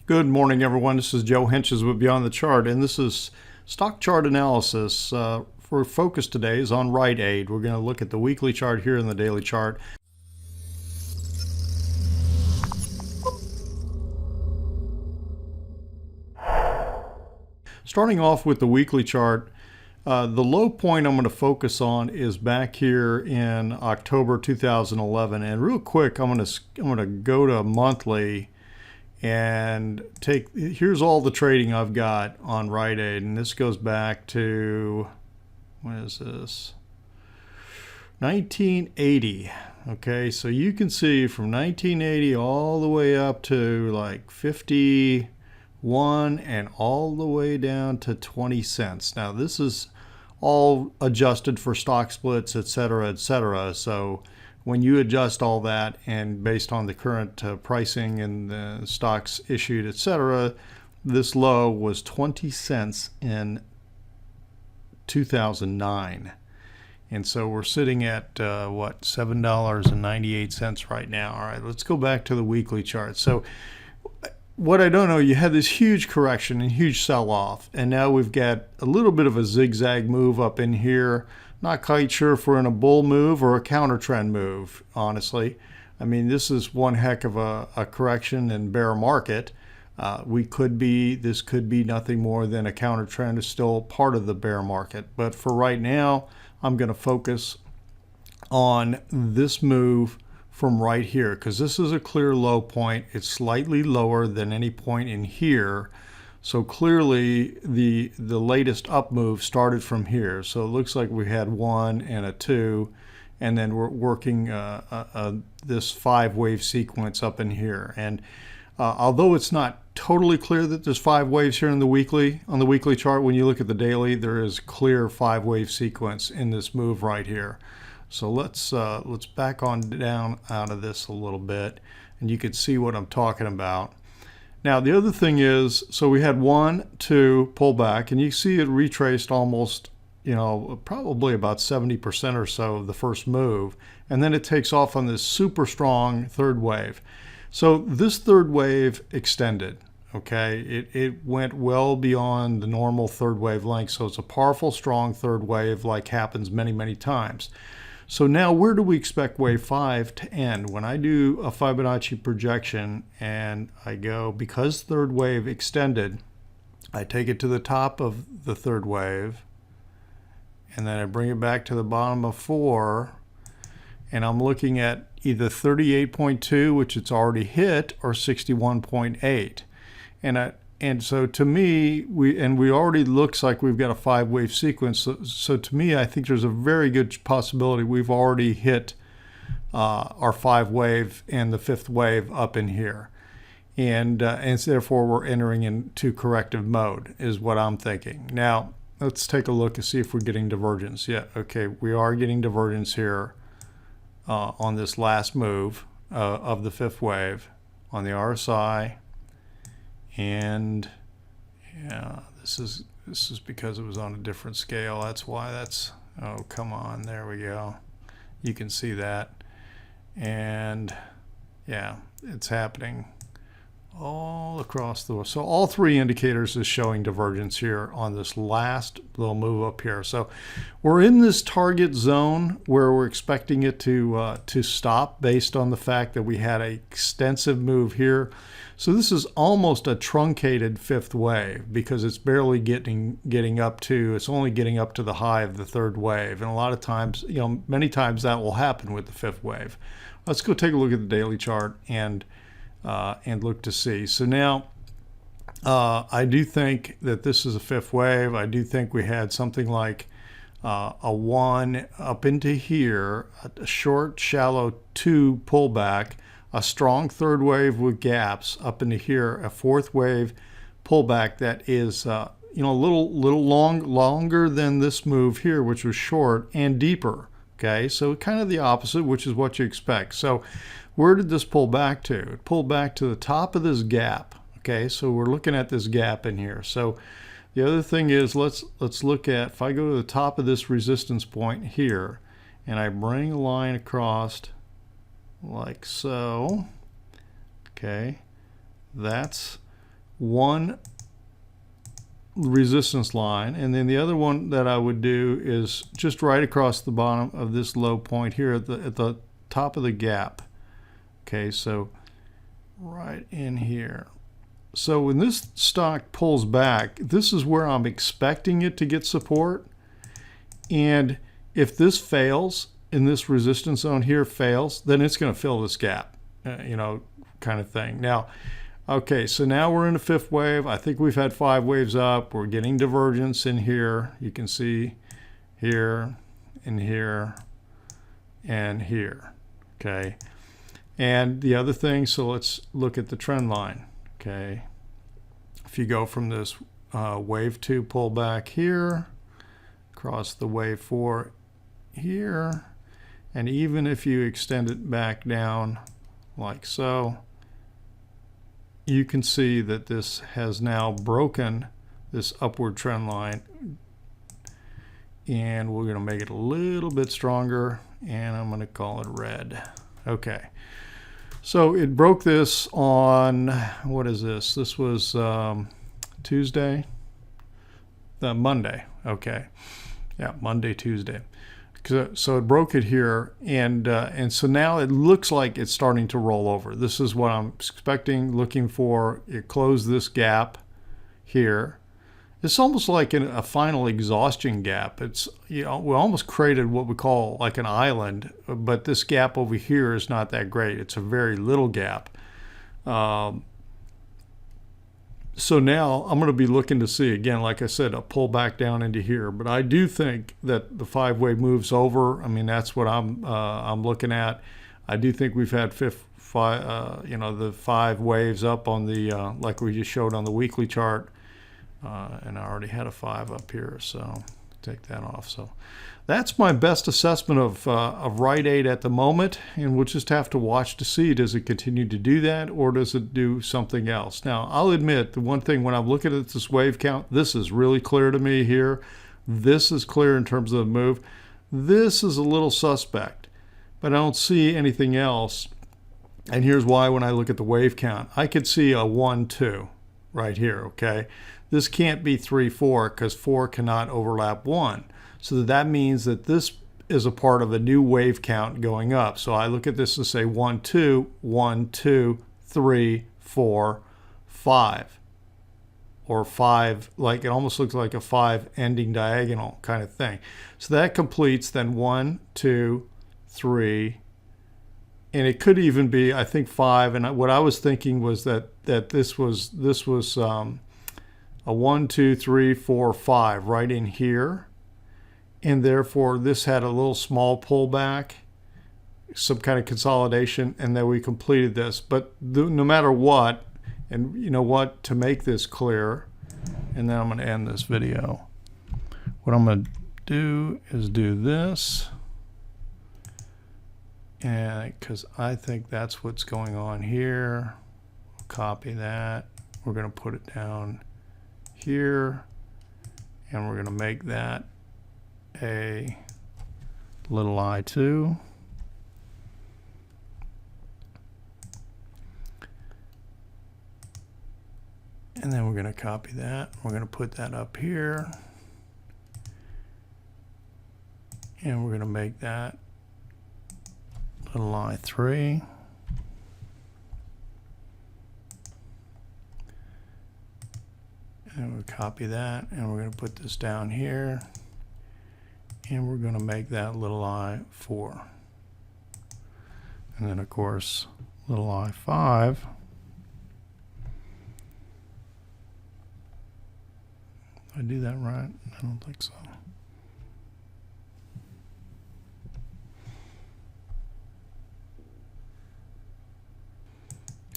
Good morning, everyone. This is Joe Henches with Beyond the Chart, and this is stock chart analysis. For focus today is on Rite Aid. We're going to look at the weekly chart here and the daily chart. Starting off with the weekly chart, the low point I'm going to focus on is back here in October 2011. And real quick, I'm going to go to monthly and here's all the trading I've got on Rite Aid, and this goes back to, what is this, 1980. Okay, so you can see from 1980 all the way up to like 51 and all the way down to 20 cents. Now this is all adjusted for stock splits, etc., etc. So when you adjust all that and based on the current pricing and the stocks issued, etc., this low was 20 cents in 2009. And so we're sitting at $7.98 right now. All right, let's go back to the weekly chart. So what I don't know, you had this huge correction and huge sell-off, and now we've got a little bit of a zigzag move up in here. Not quite sure if we're in a bull move or a counter trend move, honestly. I mean, this is one heck of a correction and bear market. This could be nothing more than a counter trend, is still part of the bear market. But for right now, I'm going to focus on this move from right here, because this is a clear low point. It's slightly lower than any point in here. So clearly the latest up move started from here. So it looks like we had 1 and a 2, and then we're working this 5-wave sequence up in here. And although it's not totally clear that there's 5 waves here on the weekly chart, when you look at the daily, there is clear 5-wave sequence in this move right here. So let's back on down out of this a little bit, and you can see what I'm talking about. Now, the other thing is, so we had 1, 2 pullback, and you see it retraced almost, probably about 70% or so of the first move, and then it takes off on this super strong third wave. So this third wave extended, okay? It went well beyond the normal third wave length, so it's a powerful, strong third wave like happens many, many times. So now where do we expect wave 5 to end? When I do a Fibonacci projection and I go, because third wave extended, I take it to the top of the third wave, and then I bring it back to the bottom of 4, and I'm looking at either 38.2, which it's already hit, or 61.8. And so to me, we already looks like we've got a 5-wave sequence. So to me, I think there's a very good possibility we've already hit our 5-wave and the 5th wave up in here. And therefore, we're entering into corrective mode is what I'm thinking. Now, let's take a look and see if we're getting divergence. Yeah, okay, we are getting divergence here on this last move of the 5th wave on the RSI. And yeah, this is because it was on a different scale. That's why oh, come on, there we go. You can see that. And yeah, it's happening all across so all 3 indicators is showing divergence here on this last little move up here. So we're in this target zone where we're expecting it to stop based on the fact that we had an extensive move here. So this is almost a truncated 5th wave, because it's barely getting up to, it's only getting up to the high of the 3rd wave. And a lot of times, many times that will happen with the 5th wave. Let's go take a look at the daily chart and look to see. So now I do think that this is a 5th wave. I do think we had something like a 1 up into here, a short, shallow 2 pullback, a strong 3rd wave with gaps up into here, a 4th wave pullback that is a little longer than this move here, which was short, and deeper. Okay, so kind of the opposite, which is what you expect. So where did this pull back to? It pulled back to the top of this gap. Okay, so we're looking at this gap in here. So the other thing is, let's look at, if I go to the top of this resistance point here, and I bring a line across like so, okay, that's one resistance line, and then the other one that I would do is just right across the bottom of this low point here at the top of the gap. Okay, so right in here. So when this stock pulls back, this is where I'm expecting it to get support. And if this fails, in this resistance zone here fails, then it's going to fill this gap, you know, kind of thing. Now, okay, so now we're in a fifth wave. I think we've had 5 waves up. We're getting divergence in here. You can see here and here and here. Okay. And the other thing, so let's look at the trend line. Okay. If you go from this wave 2 pullback here, across the wave 4 here, and even if you extend it back down like so, you can see that this has now broken this upward trend line, and we're going to make it a little bit stronger, and I'm going to call it red. Okay, so it broke this on, what is this? This was Tuesday, Monday. Okay, yeah, Monday, Tuesday. So it broke it here, and so now it looks like it's starting to roll over. This is what I'm expecting, looking for. It closed this gap here. It's almost like a final exhaustion gap. It's, you know, we almost created what we call like an island, but this gap over here is not that great. It's a very little gap. So now I'm going to be looking to see, again, like I said, a pull back down into here. But I do think that the 5-wave moves over. I mean, that's what I'm looking at. I do think we've had the 5 waves up on the like we just showed on the weekly chart, and I already had a 5 up here, so take that off. So that's my best assessment of Rite Aid at the moment, and we'll just have to watch to see, does it continue to do that or does it do something else? Now, I'll admit the one thing when I'm looking at this wave count, this is really clear to me here. This is clear in terms of the move. This is a little suspect, but I don't see anything else. And here's why: when I look at the wave count, I could see a 1, 2 right here, okay? This can't be 3, 4 because 4 cannot overlap 1. So that means that this is a part of a new wave count going up. So I look at this and say 1, 2, 1, 2, 3, 4, 5. Or 5, like it almost looks like a 5 ending diagonal kind of thing. So that completes then 1, 2, 3, and it could even be, I think, 5. And what I was thinking was that this was a 1, 2, 3, 4, 5 right in here. And therefore, this had a little small pullback, some kind of consolidation, and then we completed this. But no matter what, and you know what, to make this clear, and then I'm going to end this video, what I'm going to do is do this, and because I think that's what's going on here, copy that, we're going to put it down here, and we're going to make that a little I2. And then we're going to copy that. We're going to put that up here. And we're going to make that little I3. And we'll copy that, and we're going to put this down here. And we're going to make that little I4. And then, of course, little I5. Did I do that right? I don't think so.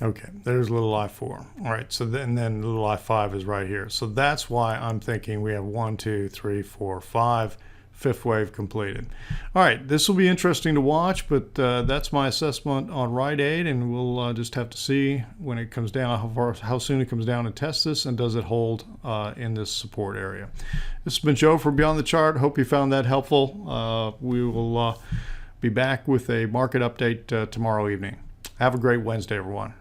Okay, there's little I4. All right, so then little I5 is right here. So that's why I'm thinking we have 1, 2, 3, 4, 5. 5th wave completed. All right, this will be interesting to watch, but that's my assessment on Rite Aid, and we'll just have to see when it comes down, how soon it comes down and test this, and does it hold in this support area. This has been Joe from Beyond the Chart. Hope you found that helpful. We will be back with a market update tomorrow evening. Have a great Wednesday, everyone.